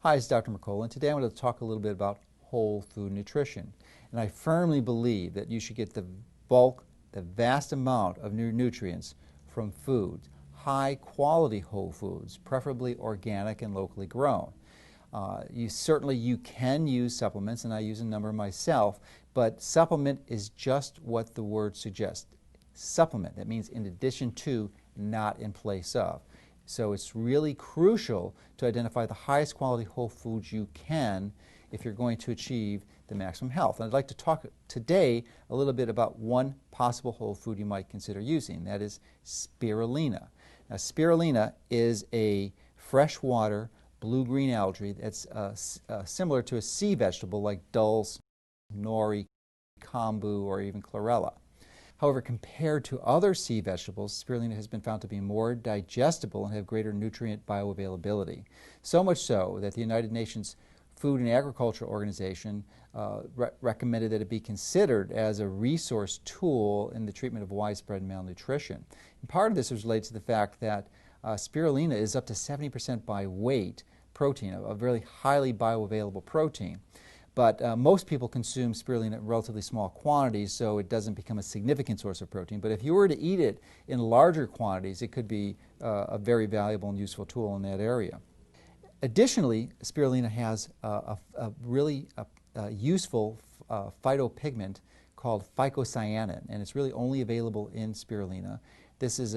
Hi, it's Dr. Mercola, and today I'm going to talk a little bit about whole food nutrition. And I firmly believe that you should get the bulk, the vast amount of nutrients from foods, high quality whole foods, preferably organic and locally grown. You can use supplements, and I use a number myself, but supplement is just what the word suggests. Supplement, that means in addition to, not in place of. So it's really crucial to identify the highest quality whole foods you can if you're going to achieve the maximum health. And I'd like to talk today a little bit about one possible whole food you might consider using. That is spirulina. Now, spirulina is a freshwater blue-green algae that's similar to a sea vegetable like dulse, nori, kombu, or even chlorella. However, compared to other sea vegetables, spirulina has been found to be more digestible and have greater nutrient bioavailability. So much so that the United Nations Food and Agriculture Organization recommended that it be considered as a resource tool in the treatment of widespread malnutrition. And part of this is related to the fact that spirulina is up to 70% by weight protein, a very highly bioavailable protein. But most people consume spirulina in relatively small quantities, so it doesn't become a significant source of protein. But if you were to eat it in larger quantities, it could be a very valuable and useful tool in that area. Additionally, spirulina has a really useful phytopigment called 𝗙𝗂𝗂𝗁, and it's really only available in spirulina. This is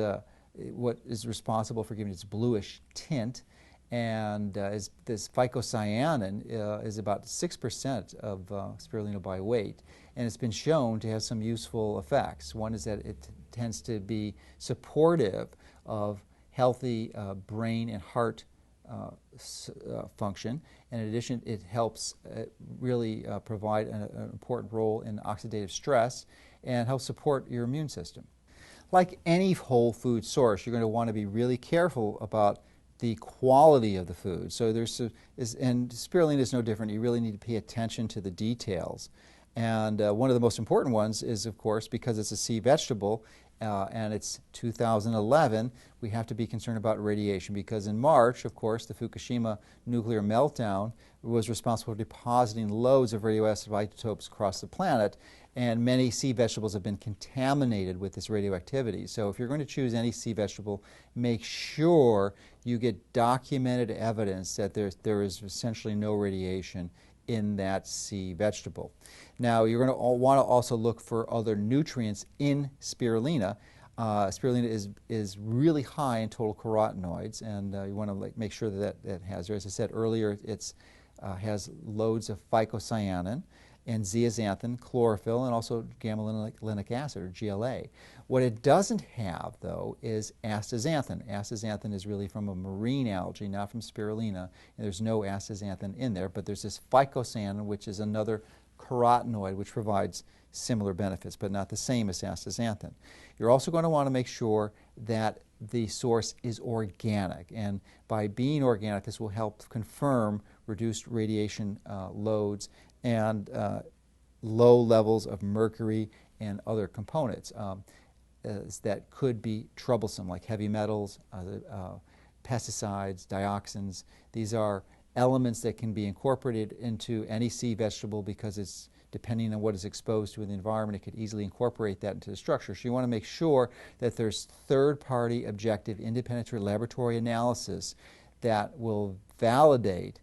what is responsible for giving its bluish tint. And this 𝗙𝗂𝗂𝗁 is about 6% of spirulina by weight, and it's been shown to have some useful effects. One is that it tends to be supportive of healthy brain and heart function, and in addition it helps really provide an important role in oxidative stress and helps support your immune system. Like any whole food source, you're going to want to be really careful about the quality of the food. So and spirulina is no different. You really need to pay attention to the details. And one of the most important ones is, of course, because it's a sea vegetable and it's 2011, we have to be concerned about radiation, because in March, of course, the Fukushima nuclear meltdown was responsible for depositing loads of radioactive isotopes across the planet, and many sea vegetables have been contaminated with this radioactivity. So if you're going to choose any sea vegetable, make sure you get documented evidence that there is essentially no radiation in that sea vegetable. Now, you're going to want to also look for other nutrients in spirulina. Spirulina is really high in total carotenoids, and you want to make sure that it has, as I said earlier, it has loads of 𝗙𝗂𝗂𝗁 and zeaxanthin, chlorophyll, and also gamma-linolenic acid, or GLA. What it doesn't have, though, is astaxanthin. Astaxanthin is really from a marine algae, not from spirulina, and there's no astaxanthin in there, but there's this 𝗙𝗂𝗂𝗁, which is another carotenoid which provides similar benefits, but not the same as astaxanthin. You're also going to want to make sure that the source is organic, and by being organic, this will help confirm reduced radiation loads and low levels of mercury and other components that could be troublesome, like heavy metals, pesticides, dioxins. These are elements that can be incorporated into any sea vegetable because it's depending on what is exposed to in the environment, it could easily incorporate that into the structure. So you want to make sure that there's third-party, objective, independent laboratory analysis that will validate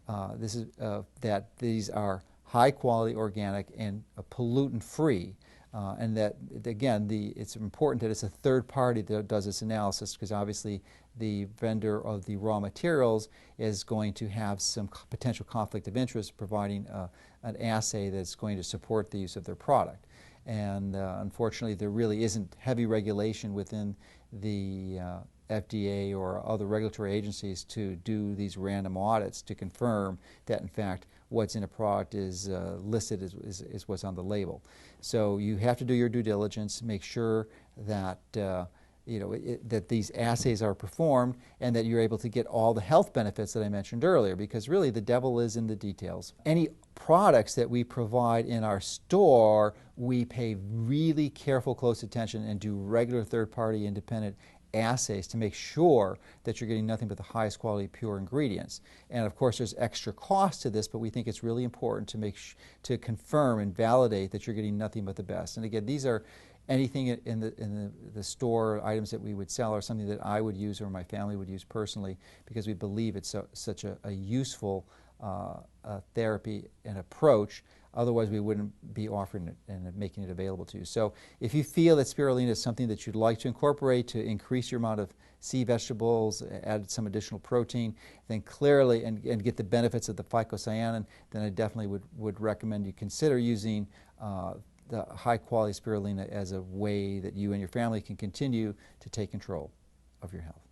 that these are high-quality, organic, and pollutant-free. And that, again, it's important that it's a third party that does this analysis, because obviously the vendor of the raw materials is going to have some potential conflict of interest providing an assay that's going to support the use of their product. And unfortunately, there really isn't heavy regulation within the FDA or other regulatory agencies to do these random audits to confirm that, in fact, what's in a product is listed as what's on the label. So you have to do your due diligence, make sure that that these assays are performed and that you're able to get all the health benefits that I mentioned earlier, because really the devil is in the details. Any products that we provide in our store, we pay really careful, close attention and do regular third-party independent assays to make sure that you're getting nothing but the highest quality pure ingredients. And of course there's extra cost to this, but we think it's really important to to confirm and validate that you're getting nothing but the best. And again, these are anything in the store items that we would sell are something that I would use or my family would use personally, because we believe it's such a useful therapy and approach. Otherwise we wouldn't be offering it and making it available to you. So if you feel that spirulina is something that you'd like to incorporate to increase your amount of sea vegetables, add some additional protein, then clearly, and get the benefits of the phycocyanin, then I definitely would recommend you consider using the high quality spirulina as a way that you and your family can continue to take control of your health.